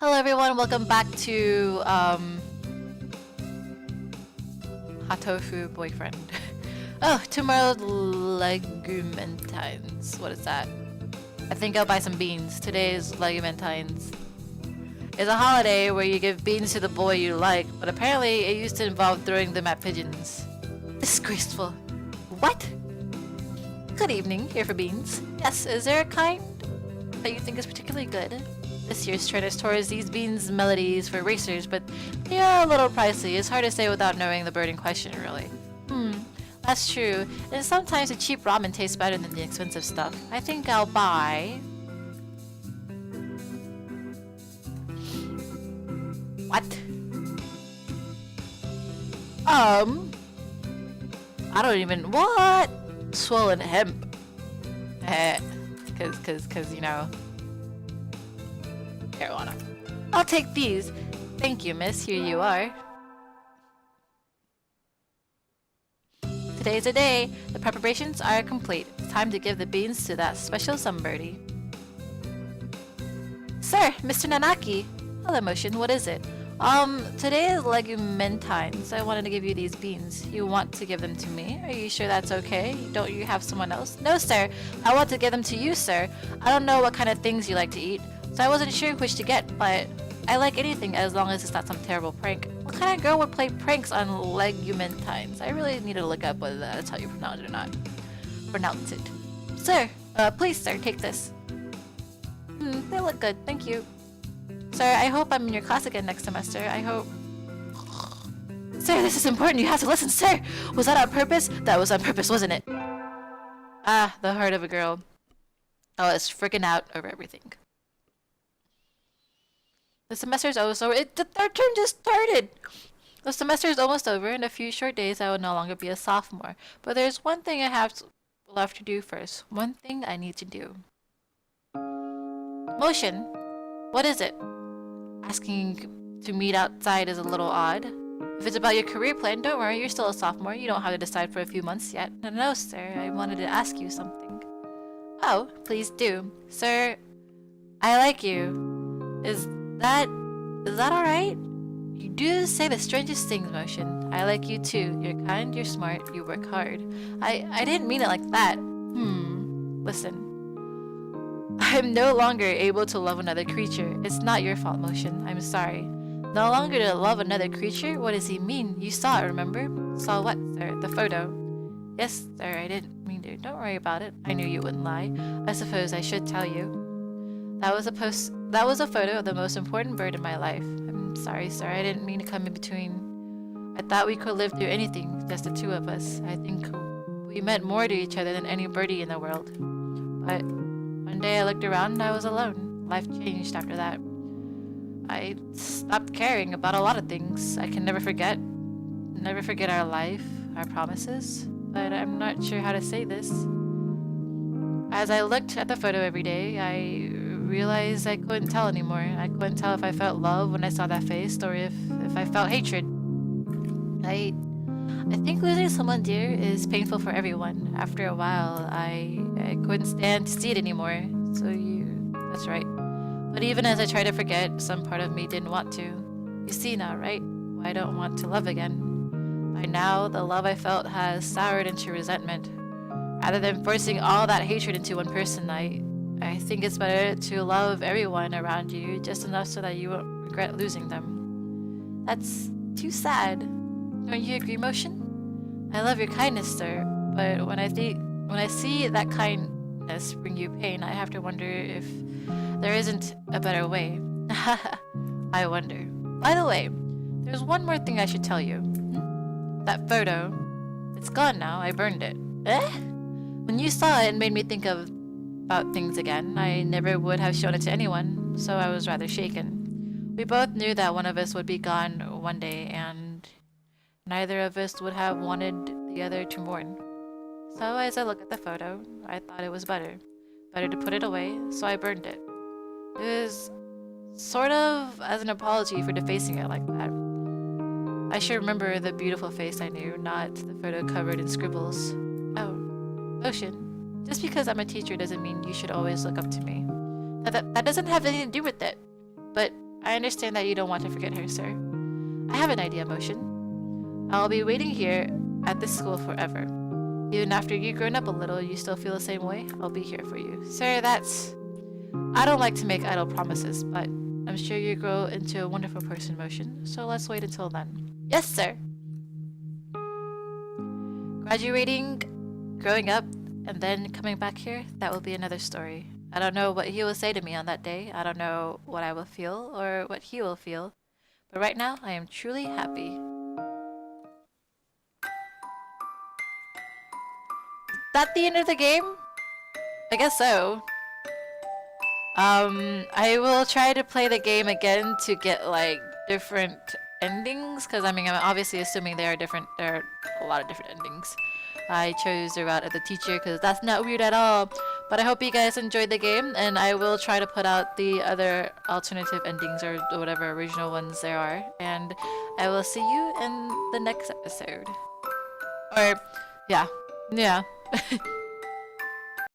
Hello everyone, welcome back to Hatoful boyfriend. Oh, tomorrow's Legumentines. What is that? I think I'll buy some beans. Today's Legumentines. It's a holiday where you give beans to the boy you like, but apparently it used to involve throwing them at pigeons. Disgraceful. What? Good evening, here for beans. Yes, is there a kind that you think is particularly good? This year's trend is towards these beans melodies for racers, but they are a little pricey. It's hard to say without knowing the bird in question, really. That's true. And sometimes the cheap ramen tastes better than the expensive stuff. I think I'll buy... What? I don't even... What? Swollen hemp. Cause, you know... marijuana. I'll take these. Thank you, miss. Here you are. Today's the day. The preparations are complete. It's time to give the beans to that special sunbirdie. Sir, Mr. Nanaki. Hello, Motion. What is it? Today is Legumentines. I wanted to give you these beans. You want to give them to me? Are you sure that's okay? Don't you have someone else? No, sir. I want to give them to you, sir. I don't know what kind of things you like to eat, so I wasn't sure which to get, but I like anything as long as it's not some terrible prank. What kind of girl would play pranks on Legumentines? I really need to look up whether that's how you pronounce it or not. Pronounce it. Sir, please, sir, take this. They look good, thank you. Sir, I hope I'm in your class again next semester. I hope... Sir, this is important. You have to listen, sir. Was that on purpose? That was on purpose, wasn't it? Ah, the heart of a girl. Oh, it's freaking out over everything. The semester's almost over. The third term just started! The semester is almost over. In a few short days, I will no longer be a sophomore. But there's one thing I have left to do first. One thing I need to do. Motion. What is it? Asking to meet outside is a little odd. If it's about your career plan, don't worry. You're still a sophomore. You don't have to decide for a few months yet. No, sir. I wanted to ask you something. Oh, please do. Sir, I like you. Is that alright? You do say the strangest things, Motion. I like you too. You're kind, you're smart, you work hard. I didn't mean it like that. Listen. I'm no longer able to love another creature. It's not your fault, Motion. I'm sorry. No longer to love another creature? What does he mean? You saw it, remember? Saw what, sir? The photo. Yes, sir, I didn't mean to. Don't worry about it. I knew you wouldn't lie. I suppose I should tell you. That was a photo of the most important bird in my life. I'm sorry, sir. I didn't mean to come in between. I thought we could live through anything, just the two of us. I think we meant more to each other than any birdie in the world. But one day I looked around and I was alone. Life changed after that. I stopped caring about a lot of things. I can never forget our life, our promises. But I'm not sure how to say this. As I looked at the photo every day, I realized I couldn't tell anymore. I couldn't tell if I felt love when I saw that face or if I felt hatred. I think losing someone dear is painful for everyone. After a while, I couldn't stand to see it anymore. So that's right. But even as I tried to forget, some part of me didn't want to. You see now, right? I don't want to love again. By now, the love I felt has soured into resentment. Rather than forcing all that hatred into one person, I think it's better to love everyone around you just enough so that you won't regret losing them. That's too sad. Don't you agree, Motion? I love your kindness, sir, but when I see that kindness bring you pain, I have to wonder if there isn't a better way. I wonder. By the way, there's one more thing I should tell you. That photo, it's gone now. I burned it. When you saw it made me think about things again. I never would have shown it to anyone, so I was rather shaken. We both knew that one of us would be gone one day, and neither of us would have wanted the other to mourn. So as I look at the photo, I thought it was better to put it away, so I burned it. It was sort of as an apology for defacing it like that. I should remember the beautiful face I knew, not the photo covered in scribbles. Oh, Motion. Just because I'm a teacher doesn't mean you should always look up to me. That doesn't have anything to do with it. But I understand that you don't want to forget her, sir. I have an idea, Motion. I'll be waiting here at this school forever. Even after you've grown up a little, you still feel the same way? I'll be here for you. Sir, that's... I don't like to make idle promises, but I'm sure you grow into a wonderful person, Motion, so let's wait until then. Yes, sir! Graduating, growing up, and then coming back here, that will be another story. I don't know what he will say to me on that day. I don't know what I will feel or what he will feel. But right now, I am truly happy. Is that the end of the game? I guess so. I will try to play the game again to get like different endings, because I mean, I'm obviously assuming there are a lot of different endings. I chose the route of the teacher because that's not weird at all. But I hope you guys enjoyed the game, and I will try to put out the other alternative endings or whatever original ones there are. And I will see you in the next episode. Or, yeah.